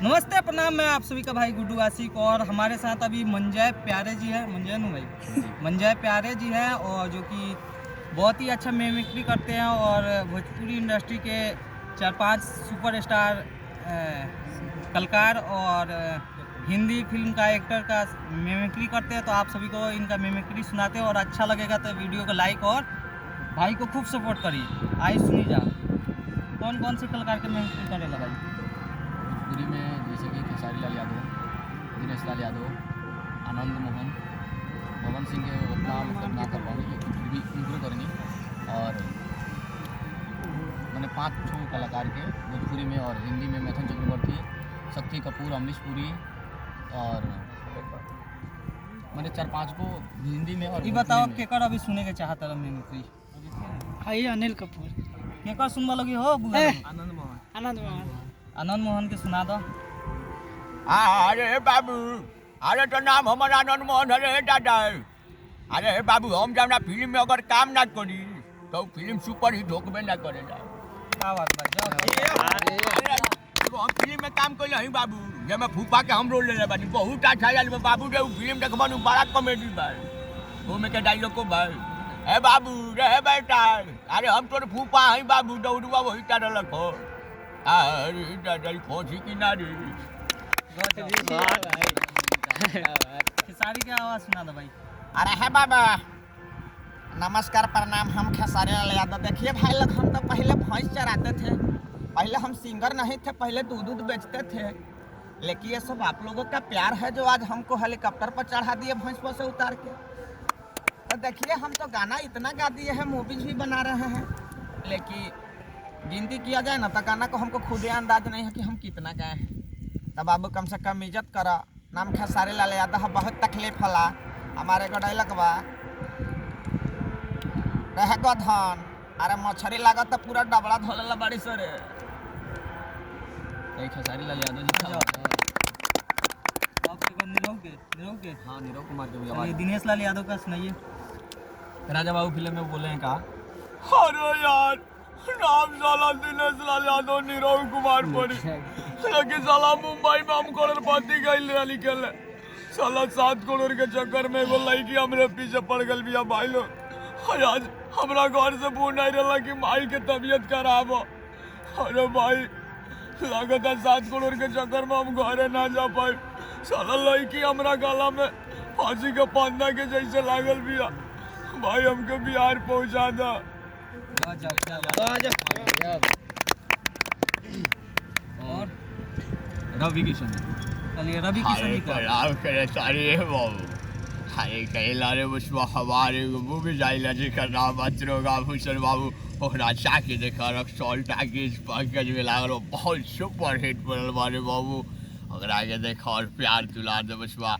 नमस्ते, प्रणाम। मैं आप सभी का भाई गुड्डू आशिक और हमारे साथ अभी मंजय प्यारे जी हैं। मंजय नु भाई मंजय प्यारे जी हैं और जो कि बहुत ही अच्छा मिमिक्री करते हैं और भोजपुरी इंडस्ट्री के 4-5 सुपरस्टार कलाकार और हिंदी फिल्म का एक्टर का मिमिक्री करते हैं। तो आप सभी को इनका मिमिक्री सुनाते हैं और अच्छा लगेगा तो वीडियो को लाइक और भाई को खूब सपोर्ट करिए। आइए सुनी जा। कौन कौन से कलाकार के मिमिक्री करेगा भाई? भोजपुरी में जैसे कि खेसारी लाल यादव, दिनेश लाल यादव, आनंद मोहन, पवन सिंह के उतना मतलब ना कर पाऊँगी लेकिन फिर भी इम्प्रूव करेंगे। और मैंने 5 ठो कलाकार के भोजपुरी में और हिंदी में मिथुन चक्रवर्ती, शक्ति कपूर, अमरीश पुरी और मैंने 4-5 को हिंदी में और ये बताओ केकर अभी सुने के चाहत रहा मिमिक्री? भाई अनिल कपूर, केकर सुनवा लगी हो? बुआ आनंद मोहन। आनंद मोहन के सुना दो। अरे बाबू, अरे तो नाम हमार आनंद मोहन है दादा। अरे बाबू, हम जब फिल्म में अगर काम ना करी तो फिल्म सुपर हिट होकबे ना करेला। क्या बात भाई? हम फिल्म में काम कैले हई बाबू, जेमे फूफा के हम रोल लेले बानी। बहुत अच्छा आइल बा बाबू रे। फिल्म देखबन बड़ा कॉमेडी बा। ओमे के डायलॉग को बा, ए बाबू रे बेटा, अरे हम तोर फूफा हई बाबू, दौड़वा वही तरह हो। अरे दादा पहुंची कि ना रे। खेसारी की आवाज सुना दो भाई। अरे है बाबा, नमस्कार प्रणाम। हम खेसारी लाल यादव। देखिए भाई लोग, हम तो पहले भैंस चराते थे। पहले हम सिंगर नहीं थे, पहले दूध बेचते थे। लेकिन ये सब आप लोगों का प्यार है जो आज हमको हेलीकॉप्टर पर चढ़ा दिए भैंस पर से उतार के। तो देखिए, हम तो गाना इतना गा दिए हैं, मूवीज भी बना रहे हैं, लेकिन गिनती किया जाए ना तो गाना को हमको खुद ही अंदाज नहीं है कि हम कितना गाए हैं। तब बाबू कम से कम इज्जत करा। नाम खेसारी लाल यादव, बहुत तकलीफ होला। हमारे को डायलॉग बा, रह गो धन, अरे मछरी लागत तो पूरा डबड़ा धोलेला बड़ी सरे। खेसारी लाल यादव जी का आप नीरव के हाँ, नीरव कुमार के भी चलिए, आवाज़। दिनेश लाल यादव का सुनाइए। राजा बाबू फिल्म में बोले हैं कहा, अरे यार, नाम साला दिनेश लाल यादव, नीरव कुमार पड़ी, लेकिन साला मुंबई में हम करोड़पति गइल रही के साला 7 करोड़ के चक्कर में एगो लड़की हमरे पीछे पड़ गई बिया भाई लोग। आज हमरा घर से फोन आई रहा कि माई के तबीयत खराब हो। अरे भाई, लागत है 7 करोड़ के चक्कर में हम घरे ना जा पाए। साला लड़की हमरा गला में फांसी के फंदा के जैसे लागल बिया। भाई हमके बिहार पहुंचा दो। और रवि किशन जी। चलिए, रवि किशन जी का। सारे बाबू, अरे कहला रे उसमें हमारे मूवी जाइला जिसका नाम अचरोगा भूषण बाबू। ओकरा जाके देखा रक्सौल टाकीज पंकज में लागल, बहुत सुपर हिट बनल बारे बाबू। ओकरा के देखा और प्यार दुलार दे बसवा।